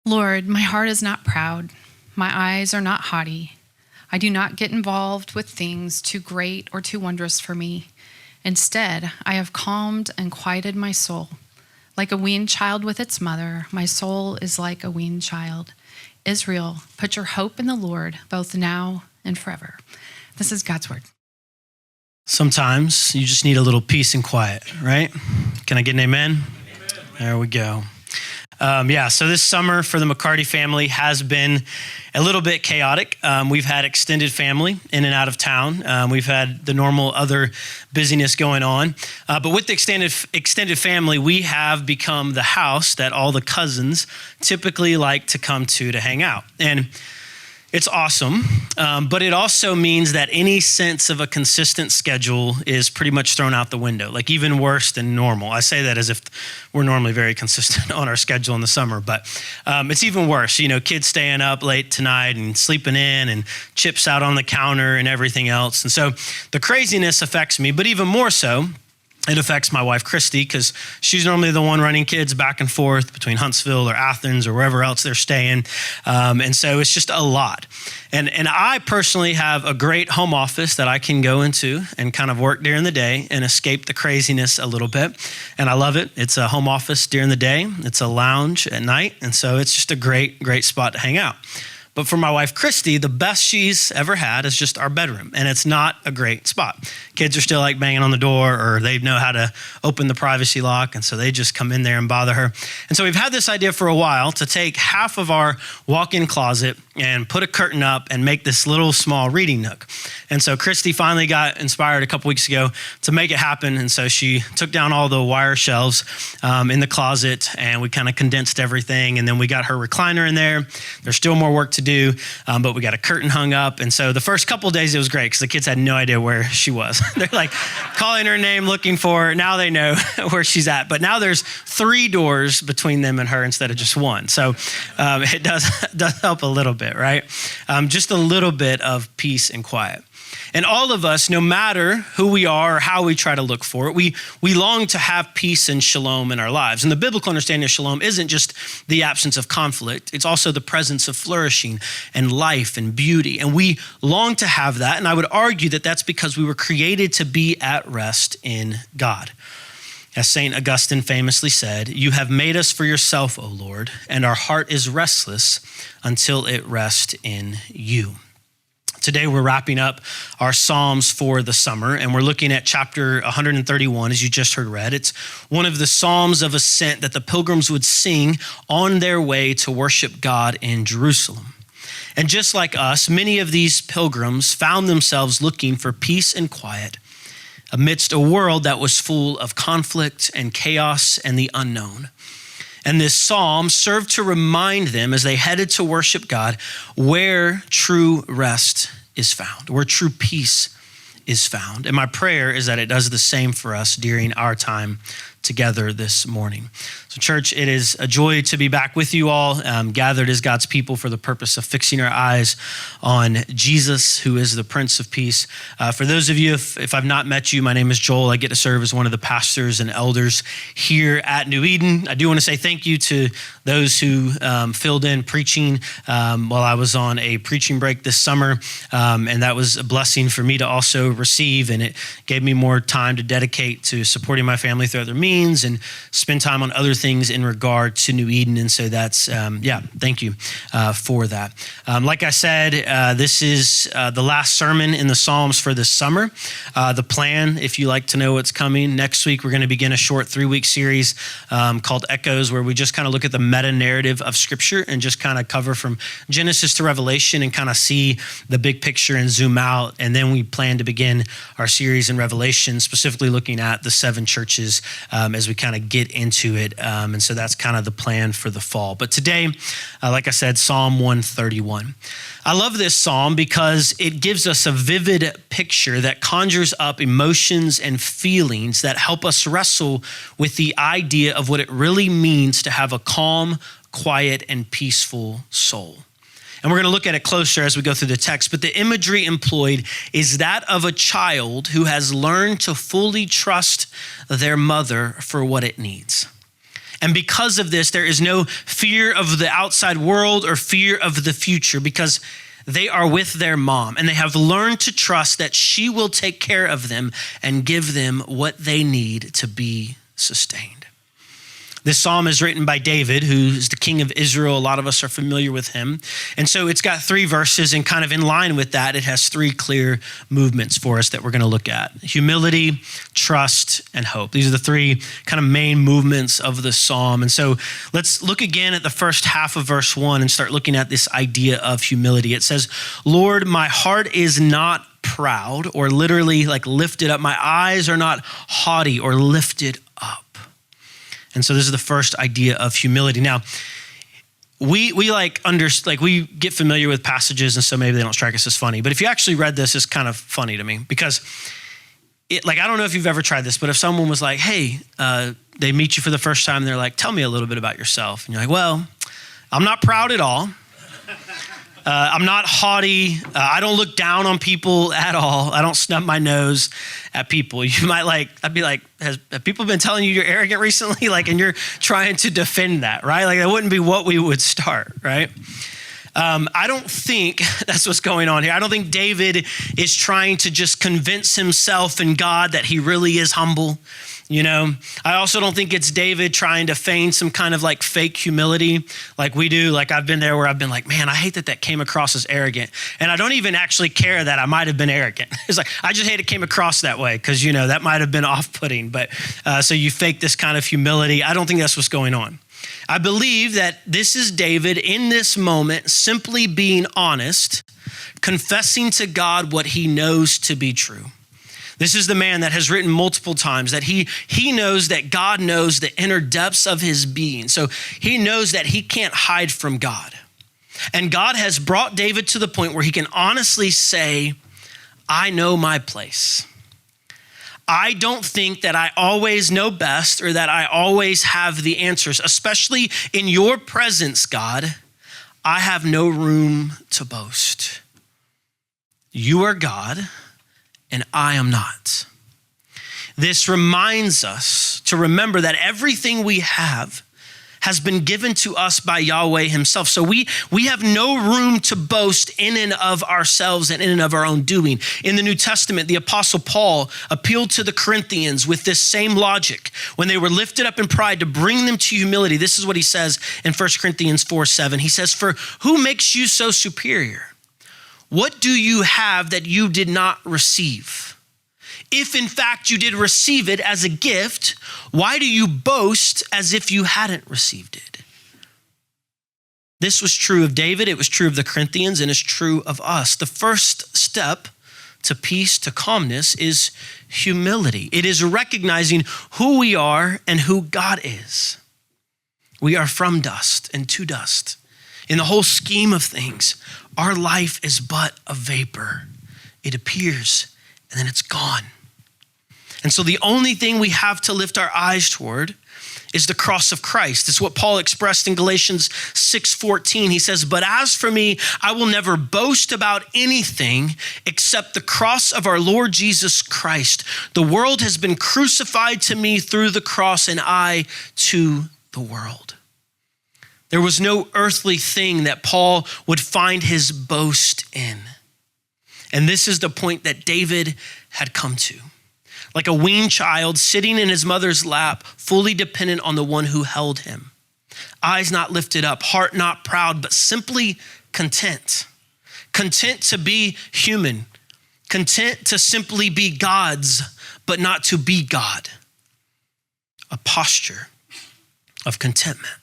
Lord, my heart is not proud. My eyes are not haughty. I do not get involved with things too great or too wondrous for me. Instead, I have calmed and quieted my soul. Like a weaned child with its mother, my soul is like a weaned child. Israel, put your hope in the Lord, both now and forever. This is God's word. Sometimes you just need a little peace and quiet, right? Can I get an amen? Amen. There we go. So this summer for the McCarty family has been a little bit chaotic. We've had extended family in and out of town. We've had the normal other busyness going on. But with the extended family, we have become the house that all the cousins typically like to come to hang out. And it's awesome, but it also means that any sense of a consistent schedule is pretty much thrown out the window, like even worse than normal. I say that as if we're normally very consistent on our schedule in the summer, but it's even worse. You know, kids staying up late tonight and sleeping in and chips out on the counter and everything else. And so the craziness affects me, but even more so, it affects my wife, Christy, because she's normally the one running kids back and forth between Huntsville or Athens or wherever else they're staying. And so it's just a lot. And I personally have a great home office that I can go into and kind of work during the day and escape the craziness a little bit. And I love it. It's a home office during the day. It's a lounge at night. And so it's just a great, great spot to hang out. But for my wife, Christy, the best she's ever had is just our bedroom. And it's not a great spot. Kids are still like banging on the door, or they know how to open the privacy lock. And so they just come in there and bother her. And so we've had this idea for a while to take half of our walk-in closet and put a curtain up and make this little small reading nook. And so Christy finally got inspired a couple weeks ago to make it happen. And so she took down all the wire shelves in the closet, and we kind of condensed everything. And then we got her recliner in there. There's still more work to do, but we got a curtain hung up. And so the first couple of days it was great because the kids had no idea where she was. They're like calling her name, looking for her. Now they know where she's at. But now there's 3 doors between them and her instead of just one. So it does help a little bit, right? Just a little bit of peace and quiet. And all of us, no matter who we are or how we try to look for it, we long to have peace and shalom in our lives. And the biblical understanding of shalom isn't just the absence of conflict. It's also the presence of flourishing and life and beauty. And we long to have that. And I would argue that that's because we were created to be at rest in God. As St. Augustine famously said, "You have made us for yourself, O Lord, and our heart is restless until it rests in you." Today, we're wrapping up our Psalms for the summer, and we're looking at chapter 131, as you just heard read. It's one of the Psalms of ascent that the pilgrims would sing on their way to worship God in Jerusalem. And just like us, many of these pilgrims found themselves looking for peace and quiet amidst a world that was full of conflict and chaos and the unknown. And this psalm served to remind them as they headed to worship God where true rest is found, where true peace is found. And my prayer is that it does the same for us during our time together this morning. So church, it is a joy to be back with you all, gathered as God's people for the purpose of fixing our eyes on Jesus, who is the Prince of Peace. For those of you, if I've not met you, my name is Joel. I get to serve as one of the pastors and elders here at New Eden. I do want to say thank you to those who filled in preaching while I was on a preaching break this summer. And that was a blessing for me to also receive. And it gave me more time to dedicate to supporting my family through other means and spend time on other things in regard to New Eden. And so that's, thank you for that. Like I said, this is the last sermon in the Psalms for this summer. The plan, if you like to know what's coming, next week we're going to begin a short 3-week series called Echoes, where we just kind of look at the meta-narrative of Scripture and just kind of cover from Genesis to Revelation and kind of see the big picture and zoom out. And then we plan to begin our series in Revelation, specifically looking at the 7 churches as we kind of get into it. And so that's kind of the plan for the fall. But today, like I said, Psalm 131. I love this psalm because it gives us a vivid picture that conjures up emotions and feelings that help us wrestle with the idea of what it really means to have a calm, quiet, and peaceful soul. And we're going to look at it closer as we go through the text, but the imagery employed is that of a child who has learned to fully trust their mother for what it needs. And because of this, there is no fear of the outside world or fear of the future because they are with their mom and they have learned to trust that she will take care of them and give them what they need to be sustained. This psalm is written by David, who's the king of Israel. A lot of us are familiar with him. And so it's got 3 verses, and kind of in line with that, it has 3 clear movements for us that we're going to look at: humility, trust, and hope. These are the 3 kind of main movements of the psalm. And so let's look again at the first half of verse 1 and start looking at this idea of humility. It says, "Lord, my heart is not proud," or literally like lifted up. "My eyes are not haughty or lifted up." And so this is the first idea of humility. Now, we get familiar with passages, and so maybe they don't strike us as funny. But if you actually read this, it's kind of funny to me because I don't know if you've ever tried this, but if someone was like, hey, they meet you for the first time, they're like, tell me a little bit about yourself. And you're like, well, I'm not proud at all. I'm not haughty. I don't look down on people at all. I don't snub my nose at people. I'd be like, have people been telling you you're arrogant recently? And you're trying to defend that, right? That wouldn't be what we would start, right? I don't think that's what's going on here. I don't think David is trying to just convince himself and God that he really is humble. I also don't think it's David trying to feign some kind of fake humility like we do. I've been there where I've been like, man, I hate that came across as arrogant. And I don't even actually care that I might have been arrogant. It's I just hate it came across that way because, that might have been off-putting. But so you fake this kind of humility. I don't think that's what's going on. I believe that this is David in this moment simply being honest, confessing to God what he knows to be true. This is the man that has written multiple times that he knows that God knows the inner depths of his being. So he knows that he can't hide from God. And God has brought David to the point where he can honestly say, I know my place. I don't think that I always know best or that I always have the answers, especially in your presence, God. I have no room to boast. You are God, and I am not. This reminds us to remember that everything we have has been given to us by Yahweh himself. So we have no room to boast in and of ourselves and in and of our own doing. In the New Testament, the Apostle Paul appealed to the Corinthians with this same logic. When they were lifted up in pride to bring them to humility, this is what he says in 1 Corinthians 4:7. He says, "For who makes you so superior? What do you have that you did not receive? If in fact you did receive it as a gift, why do you boast as if you hadn't received it?" This was true of David, it was true of the Corinthians, and it's true of us. The first step to peace, to calmness, is humility. It is recognizing who we are and who God is. We are from dust and to dust. In the whole scheme of things, our life is but a vapor. It appears and then it's gone. And so the only thing we have to lift our eyes toward is the cross of Christ. It's what Paul expressed in Galatians 6:14. He says, "But as for me, I will never boast about anything except the cross of our Lord Jesus Christ. The world has been crucified to me through the cross, and I to the world." There was no earthly thing that Paul would find his boast in. And this is the point that David had come to. Like a weaned child sitting in his mother's lap, fully dependent on the one who held him. Eyes not lifted up, heart not proud, but simply content. Content to be human. Content to simply be God's, but not to be God. A posture of contentment.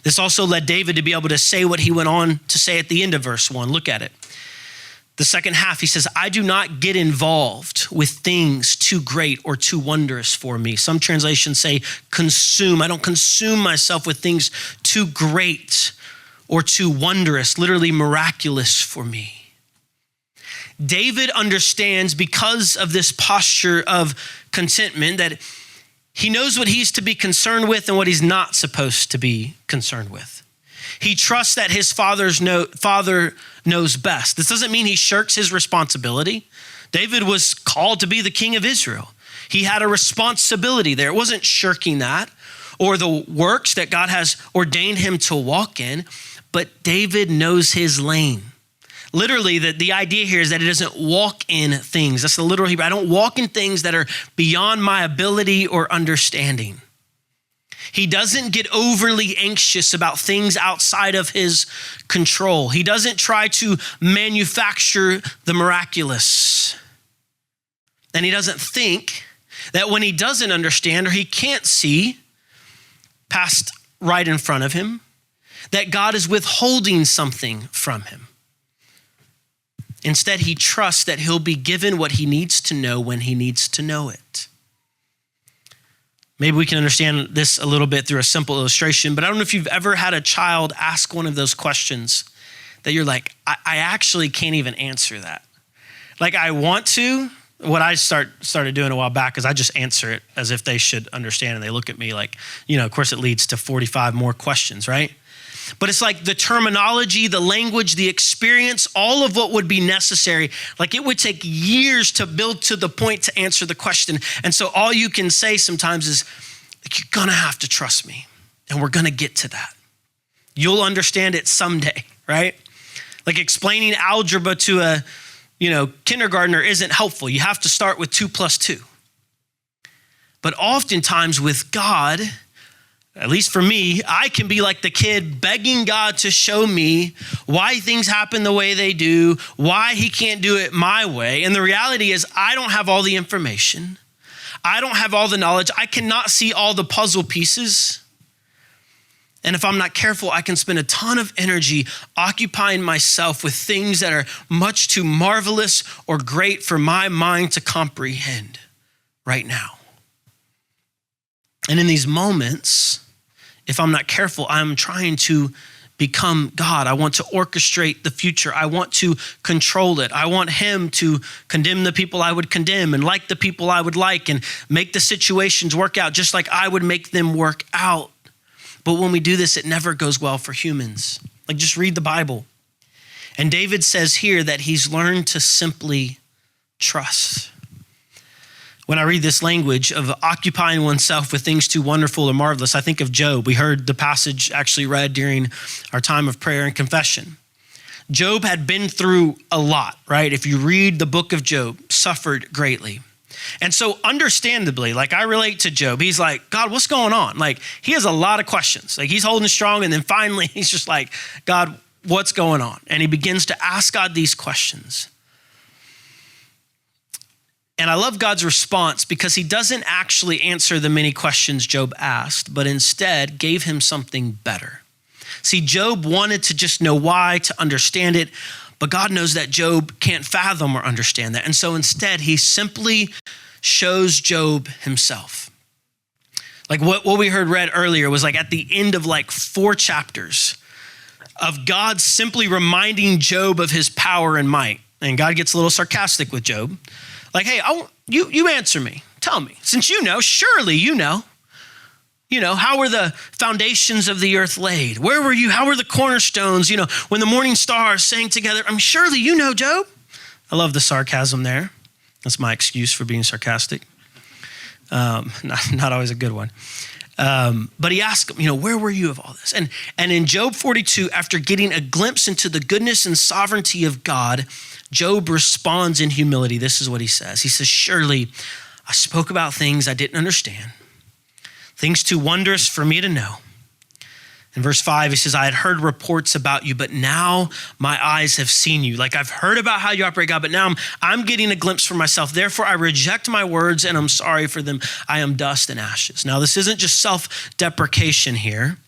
This also led David to be able to say what he went on to say at the end of verse 1. Look at it. The second half, he says, "I do not get involved with things too great or too wondrous for me." Some translations say consume. I don't consume myself with things too great or too wondrous, literally miraculous for me. David understands, because of this posture of contentment, that he knows what he's to be concerned with and what he's not supposed to be concerned with. He trusts that his father knows best. This doesn't mean he shirks his responsibility. David was called to be the king of Israel. He had a responsibility there. It wasn't shirking that or the works that God has ordained him to walk in, but David knows his lane. Literally, the idea here is that he doesn't walk in things. That's the literal Hebrew. I don't walk in things that are beyond my ability or understanding. He doesn't get overly anxious about things outside of his control. He doesn't try to manufacture the miraculous. And he doesn't think that when he doesn't understand or he can't see past right in front of him, that God is withholding something from him. Instead, he trusts that he'll be given what he needs to know when he needs to know it. Maybe we can understand this a little bit through a simple illustration, but I don't know if you've ever had a child ask one of those questions that you're like, I actually can't even answer that. Like I want to. What I started doing a while back is I just answer it as if they should understand, and they look at me like, of course it leads to 45 more questions, right? But it's like the terminology, the language, the experience, all of what would be necessary. Like it would take years to build to the point to answer the question. And so all you can say sometimes is, like, you're gonna have to trust me, and we're gonna get to that. You'll understand it someday, right? Like explaining algebra to a kindergartner isn't helpful. You have to start with 2 + 2. But oftentimes with God, at least for me, I can be like the kid begging God to show me why things happen the way they do, why he can't do it my way. And the reality is I don't have all the information. I don't have all the knowledge. I cannot see all the puzzle pieces. And if I'm not careful, I can spend a ton of energy occupying myself with things that are much too marvelous or great for my mind to comprehend right now. And in these moments, if I'm not careful, I'm trying to become God. I want to orchestrate the future. I want to control it. I want him to condemn the people I would condemn and like the people I would like and make the situations work out just like I would make them work out. But when we do this, it never goes well for humans. Like just read the Bible. And David says here that he's learned to simply trust. When I read this language of occupying oneself with things too wonderful or marvelous, I think of Job. We heard the passage actually read during our time of prayer and confession. Job had been through a lot, right? If you read the book of Job, suffered greatly. And so understandably, like I relate to Job. He's like, God, what's going on? Like he has a lot of questions. Like he's holding strong. And then finally he's just like, God, what's going on? And he begins to ask God these questions. And I love God's response because he doesn't actually answer the many questions Job asked, but instead gave him something better. See, Job wanted to just know why, to understand it, but God knows that Job can't fathom or understand that. And so instead, he simply shows Job himself. Like what we heard read earlier was like at the end of like 4 chapters of God simply reminding Job of his power and might. And God gets a little sarcastic with Job. Like, hey, you answer me. Tell me, since you know, surely you know. How were the foundations of the earth laid? Where were you? How were the cornerstones? When the morning stars sang together. Surely you know, Job. I love the sarcasm there. That's my excuse for being sarcastic. Not always a good one. But he asked him, where were you of all this? And in Job 42, after getting a glimpse into the goodness and sovereignty of God, Job responds in humility. This is what he says. He says, surely I spoke about things I didn't understand, things too wondrous for me to know. In verse 5, he says, I had heard reports about you, but now my eyes have seen you. Like I've heard about how you operate, God, but now I'm getting a glimpse for myself. Therefore, I reject my words and I'm sorry for them. I am dust and ashes. Now, this isn't just self-deprecation here.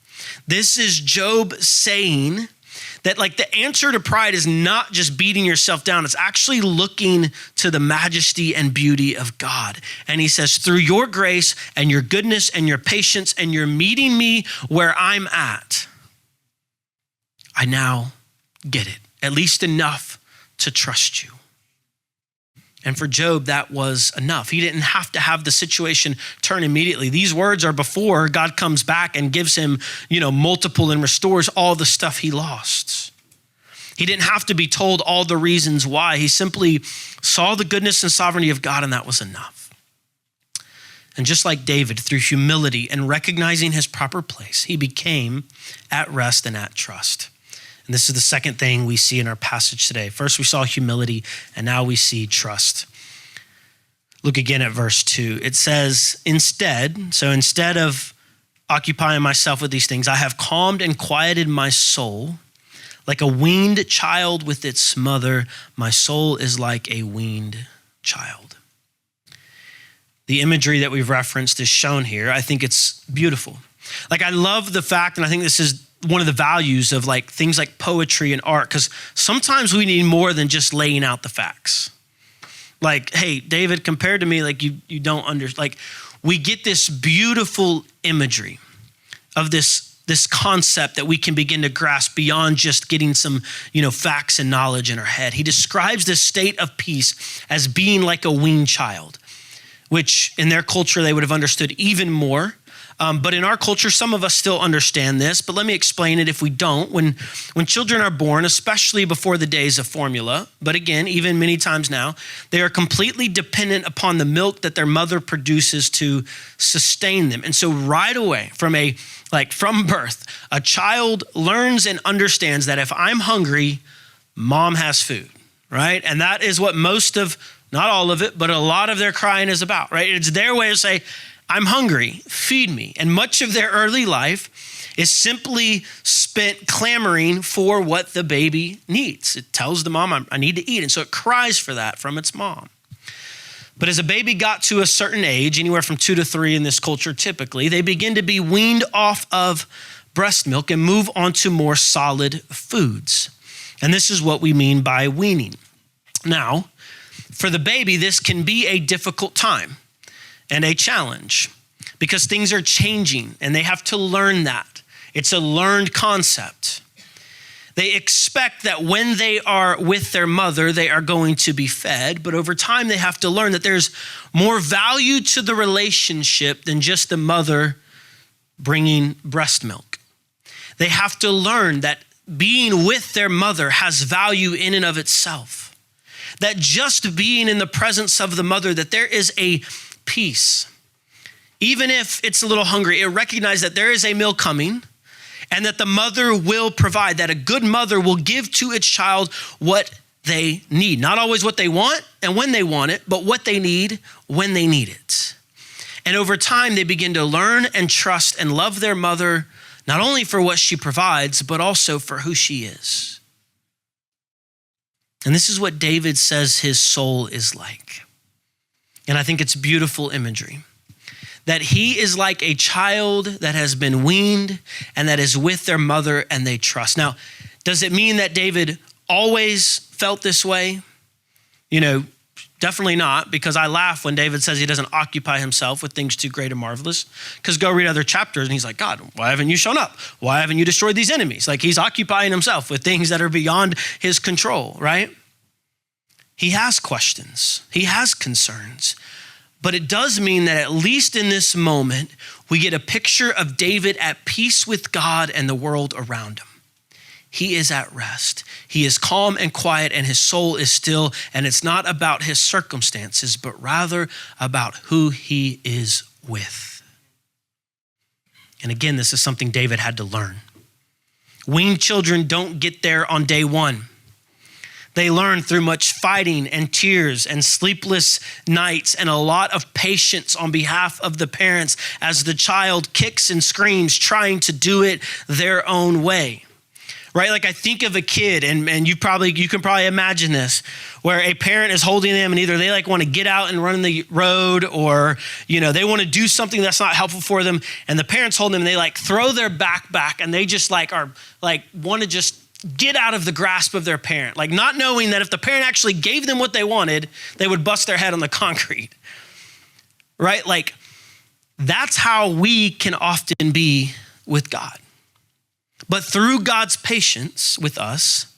This is Job saying that like the answer to pride is not just beating yourself down. It's actually looking to the majesty and beauty of God. And he says, through your grace and your goodness and your patience and you're meeting me where I'm at, I now get it, at least enough to trust you. And for Job, that was enough. He didn't have to have the situation turn immediately. These words are before God comes back and gives him, multiple and restores all the stuff he lost. He didn't have to be told all the reasons why. He simply saw the goodness and sovereignty of God, and that was enough. And just like David, through humility and recognizing his proper place, he became at rest and at trust. And this is the second thing we see in our passage today. First, we saw humility, and now we see trust. Look again at verse 2. It says, instead of occupying myself with these things, I have calmed and quieted my soul. Like a weaned child with its mother, my soul is like a weaned child. The imagery that we've referenced is shown here. I think it's beautiful. Like, I love the fact, and I think this is one of the values of like things like poetry and art, because sometimes we need more than just laying out the facts. Like, hey, David, compared to me, like you don't understand. Like, we get this beautiful imagery of this concept that we can begin to grasp beyond just getting some, facts and knowledge in our head. He describes this state of peace as being like a weaned child, which in their culture they would have understood even more. But in our culture, some of us still understand this, but let me explain it if we don't. When children are born, especially before the days of formula, but again, even many times now, they are completely dependent upon the milk that their mother produces to sustain them. And so right away, from birth, a child learns and understands that if I'm hungry, mom has food, right? And that is what most of, not all of it, but a lot of their crying is about, right? It's their way to say, I'm hungry, feed me. And much of their early life is simply spent clamoring for what the baby needs. It tells the mom, I need to eat. And so it cries for that from its mom. But as a baby got to a certain age, anywhere from 2 to 3 in this culture typically, they begin to be weaned off of breast milk and move on to more solid foods. And this is what we mean by weaning. Now, for the baby, this can be a difficult time and a challenge because things are changing and they have to learn that. It's a learned concept. They expect that when they are with their mother, they are going to be fed, but over time they have to learn that there's more value to the relationship than just the mother bringing breast milk. They have to learn that being with their mother has value in and of itself. That just being in the presence of the mother, that there is a peace. Even if it's a little hungry, it recognizes that there is a meal coming and that the mother will provide, that a good mother will give to its child what they need. Not always what they want and when they want it, but what they need when they need it. And over time, they begin to learn and trust and love their mother, not only for what she provides, but also for who she is. And this is what David says his soul is like. And I think it's beautiful imagery. That he is like a child that has been weaned and that is with their mother and they trust. Now, does it mean that David always felt this way? Definitely not, because I laugh when David says he doesn't occupy himself with things too great and marvelous. Because go read other chapters and he's like, God, why haven't you shown up? Why haven't you destroyed these enemies? Like, he's occupying himself with things that are beyond his control, right? He has questions. He has concerns. But it does mean that at least in this moment, we get a picture of David at peace with God and the world around him. He is at rest. He is calm and quiet and his soul is still. And it's not about his circumstances, but rather about who he is with. And again, this is something David had to learn. Weaned children don't get there on day one. They learn through much fighting and tears and sleepless nights and a lot of patience on behalf of the parents as the child kicks and screams, trying to do it their own way. Right? Like, I think of a kid and you can probably imagine this, where a parent is holding them and either they want to get out and run in the road or, they want to do something that's not helpful for them. And the parents hold them and they throw their back and they just are want to just get out of the grasp of their parent, not knowing that if the parent actually gave them what they wanted, they would bust their head on the concrete, right? That's how we can often be with God. But through God's patience with us,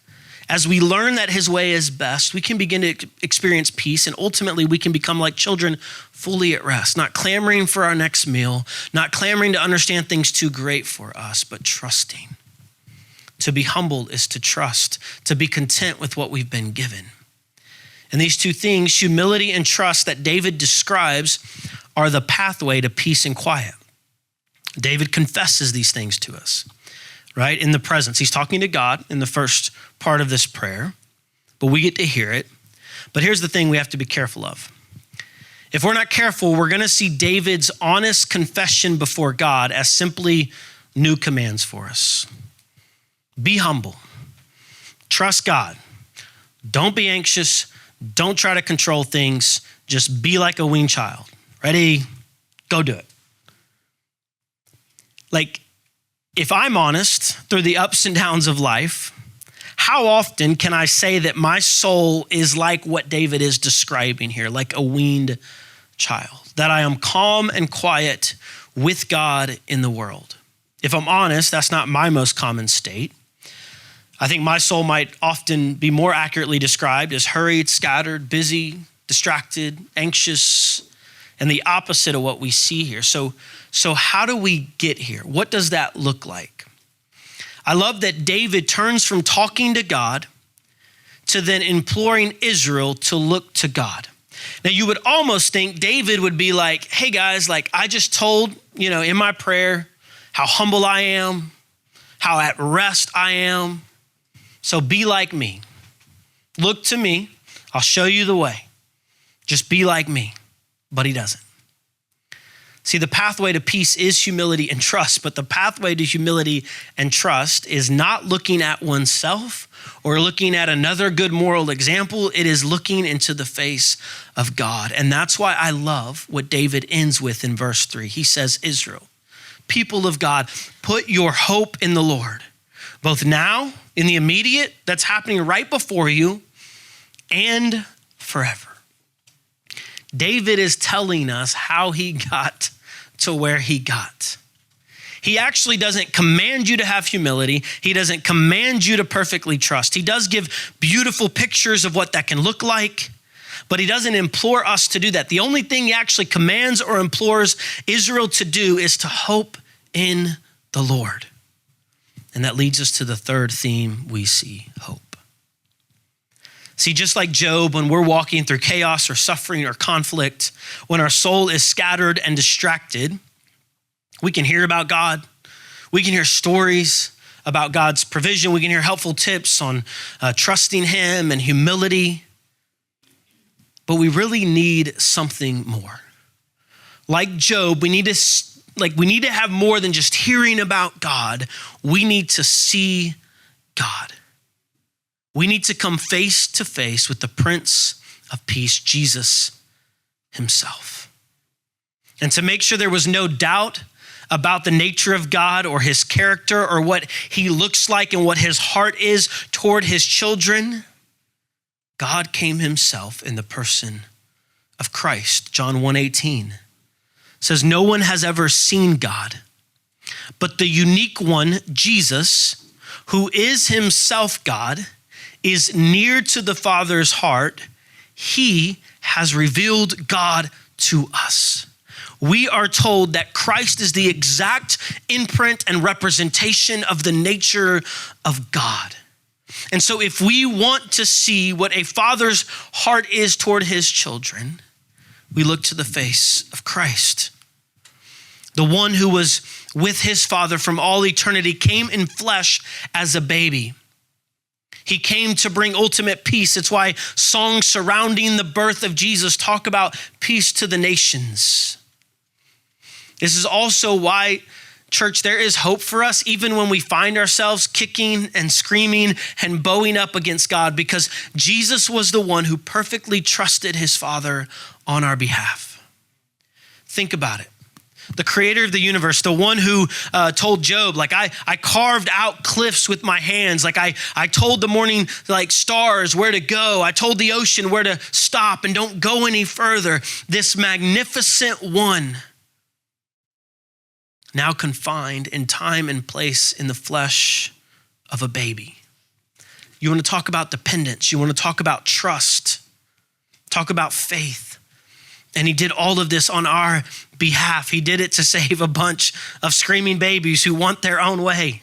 as we learn that his way is best, we can begin to experience peace, and ultimately we can become like children fully at rest, not clamoring for our next meal, not clamoring to understand things too great for us, but trusting. To be humble is to trust, to be content with what we've been given. And these two things, humility and trust that David describes, are the pathway to peace and quiet. David confesses these things to us, right? In the presence. He's talking to God in the first part of this prayer, but we get to hear it. But here's the thing we have to be careful of. If we're not careful, we're going to see David's honest confession before God as simply new commands for us. Be humble. Trust God. Don't be anxious. Don't try to control things. Just be like a weaned child. Ready? Go do it. Like, if I'm honest, through the ups and downs of life, how often can I say that my soul is like what David is describing here, like a weaned child, that I am calm and quiet with God in the world? If I'm honest, that's not my most common state. I think my soul might often be more accurately described as hurried, scattered, busy, distracted, anxious, and the opposite of what we see here. So how do we get here? What does that look like? I love that David turns from talking to God to then imploring Israel to look to God. Now, you would almost think David would be like, hey guys, like I just told, in my prayer, how humble I am, how at rest I am. So be like me. Look to me. I'll show you the way. Just be like me. But he doesn't. See, the pathway to peace is humility and trust, but the pathway to humility and trust is not looking at oneself or looking at another good moral example. It is looking into the face of God. And that's why I love what David ends with in verse 3. He says, Israel, people of God, put your hope in the Lord, both now in the immediate that's happening right before you and forever. David is telling us how he got to where he got. He actually doesn't command you to have humility. He doesn't command you to perfectly trust. He does give beautiful pictures of what that can look like, but he doesn't implore us to do that. The only thing he actually commands or implores Israel to do is to hope in the Lord. And that leads us to the third theme we see, hope. See, just like Job, when we're walking through chaos or suffering or conflict, when our soul is scattered and distracted, we can hear about God. We can hear stories about God's provision. We can hear helpful tips on trusting him and humility. But we really need something more. Like Job, we need to have more than just hearing about God. We need to see God. We need to come face to face with the Prince of Peace, Jesus himself. And to make sure there was no doubt about the nature of God or his character or what he looks like and what his heart is toward his children, God came himself in the person of Christ. John 1:18 says, no one has ever seen God, but the unique one, Jesus, who is himself God, is near to the Father's heart. He has revealed God to us. We are told that Christ is the exact imprint and representation of the nature of God. And so if we want to see what a father's heart is toward his children, we look to the face of Christ. The one who was with his Father from all eternity came in flesh as a baby. He came to bring ultimate peace. It's why songs surrounding the birth of Jesus talk about peace to the nations. This is also why, church, there is hope for us even when we find ourselves kicking and screaming and bowing up against God, because Jesus was the one who perfectly trusted his Father on our behalf. Think about it. The creator of the universe, the one who told Job, like I carved out cliffs with my hands. Like I told the morning stars where to go. I told the ocean where to stop and don't go any further. This magnificent one, now confined in time and place in the flesh of a baby. You want to talk about dependence. You want to talk about trust. Talk about faith. And he did all of this on our behalf. He did it to save a bunch of screaming babies who want their own way.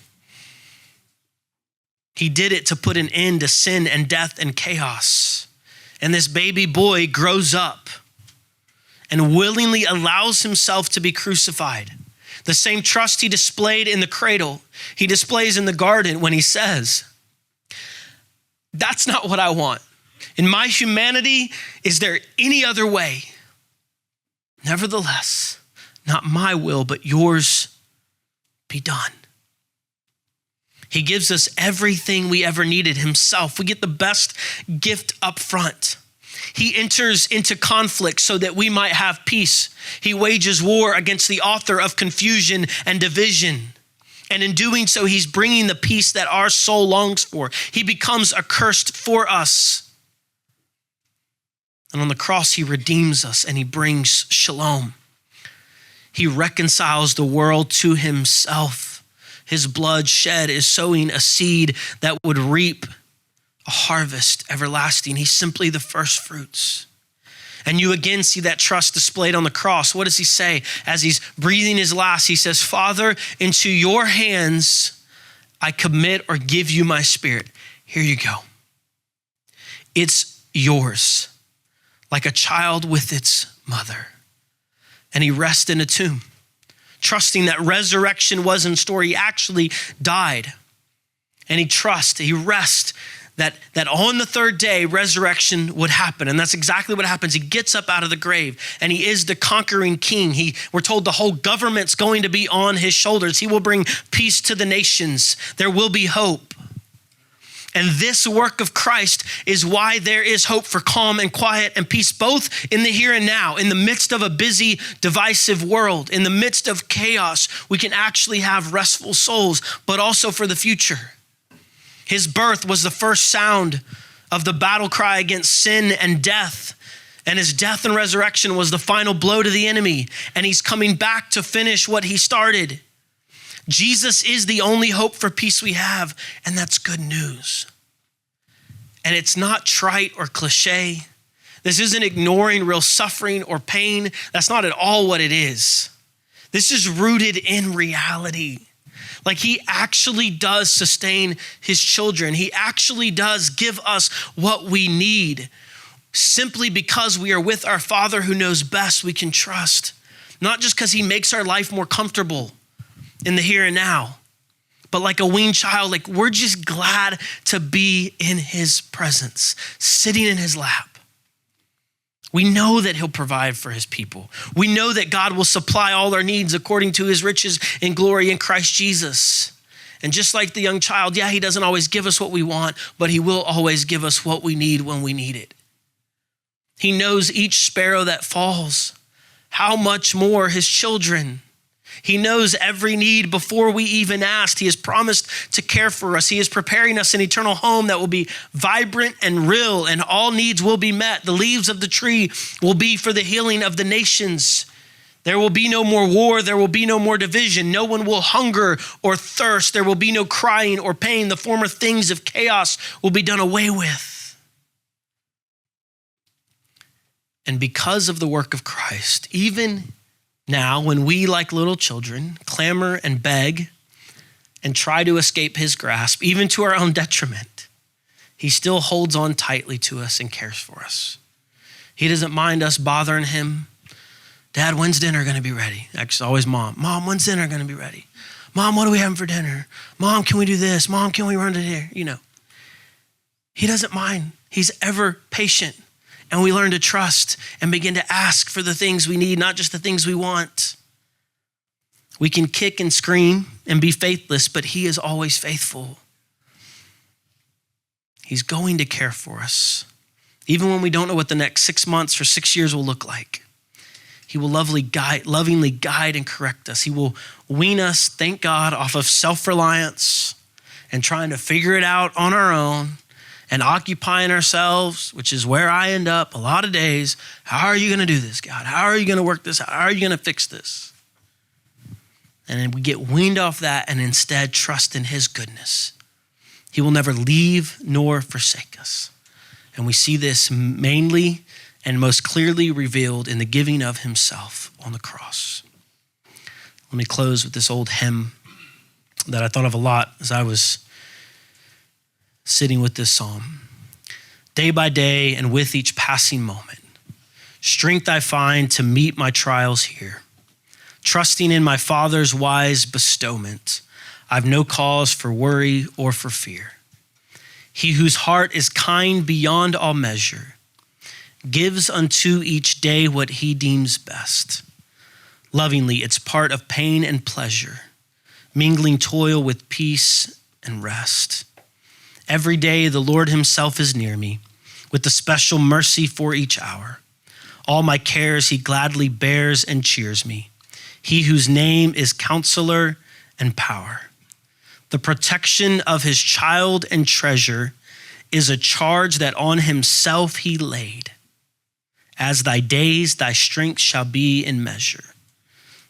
He did it to put an end to sin and death and chaos. And this baby boy grows up and willingly allows himself to be crucified. The same trust he displayed in the cradle, he displays in the garden when he says, that's not what I want. In my humanity, is there any other way? Nevertheless, not my will, but yours be done. He gives us everything we ever needed himself. We get the best gift up front. He enters into conflict so that we might have peace. He wages war against the author of confusion and division. And in doing so, he's bringing the peace that our soul longs for. He becomes accursed for us. And on the cross, he redeems us and he brings shalom. He reconciles the world to himself. His blood shed is sowing a seed that would reap a harvest everlasting. He's simply the first fruits. And you again see that trust displayed on the cross. What does he say? As he's breathing his last, he says, Father, into your hands I commit or give you my spirit. Here you go. It's yours, like a child with its mother. And he rests in a tomb, trusting that resurrection was in store. He actually died. And he rests that on the third day, resurrection would happen. And that's exactly what happens. He gets up out of the grave and he is the conquering king. We're told the whole government's going to be on his shoulders. He will bring peace to the nations. There will be hope. And this work of Christ is why there is hope for calm and quiet and peace, both in the here and now, in the midst of a busy, divisive world, in the midst of chaos, we can actually have restful souls, but also for the future. His birth was the first sound of the battle cry against sin and death. And his death and resurrection was the final blow to the enemy. And he's coming back to finish what he started. Jesus is the only hope for peace we have, and that's good news. And it's not trite or cliche. This isn't ignoring real suffering or pain. That's not at all what it is. This is rooted in reality. Like he actually does sustain his children. He actually does give us what we need. Simply because we are with our Father who knows best, we can trust. Not just because he makes our life more comfortable in the here and now, but like a weaned child, like we're just glad to be in his presence, sitting in his lap. We know that he'll provide for his people. We know that God will supply all our needs according to his riches in glory in Christ Jesus. And just like the young child, yeah, he doesn't always give us what we want, but he will always give us what we need when we need it. He knows each sparrow that falls. How much more his children? He knows every need before we even asked. He has promised to care for us. He is preparing us an eternal home that will be vibrant and real, and all needs will be met. The leaves of the tree will be for the healing of the nations. There will be no more war. There will be no more division. No one will hunger or thirst. There will be no crying or pain. The former things of chaos will be done away with. And because of the work of Christ, even now, when we, like little children, clamor and beg and try to escape his grasp, even to our own detriment, he still holds on tightly to us and cares for us. He doesn't mind us bothering him. Dad, when's dinner going to be ready? Actually, always mom. Mom, when's dinner going to be ready? Mom, what are we having for dinner? Mom, can we do this? Mom, can we run to here? You know, he doesn't mind. He's ever patient. And we learn to trust and begin to ask for the things we need, not just the things we want. We can kick and scream and be faithless, but he is always faithful. He's going to care for us. Even when we don't know what the next 6 months or 6 years will look like. He will lovingly guide and correct us. He will wean us, thank God, off of self-reliance and trying to figure it out on our own. And occupying ourselves, which is where I end up a lot of days. How are you going to do this, God? How are you going to work this out? How are you going to fix this? And then we get weaned off that and instead trust in his goodness. He will never leave nor forsake us. And we see this mainly and most clearly revealed in the giving of himself on the cross. Let me close with this old hymn that I thought of a lot as I was sitting with this psalm. Day by day and with each passing moment, Strength I find to meet my trials here. Trusting in my Father's wise bestowment, I've no cause for worry or for fear. He whose heart is kind beyond all measure gives unto each day what he deems best. Lovingly, it's part of pain and pleasure, mingling toil with peace and rest. Every day the Lord himself is near me with the special mercy for each hour. All my cares he gladly bears and cheers me. He whose name is Counselor and Power. The protection of his child and treasure is a charge that on himself he laid. As thy days, thy strength shall be in measure.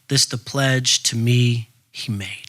This the pledge to me he made.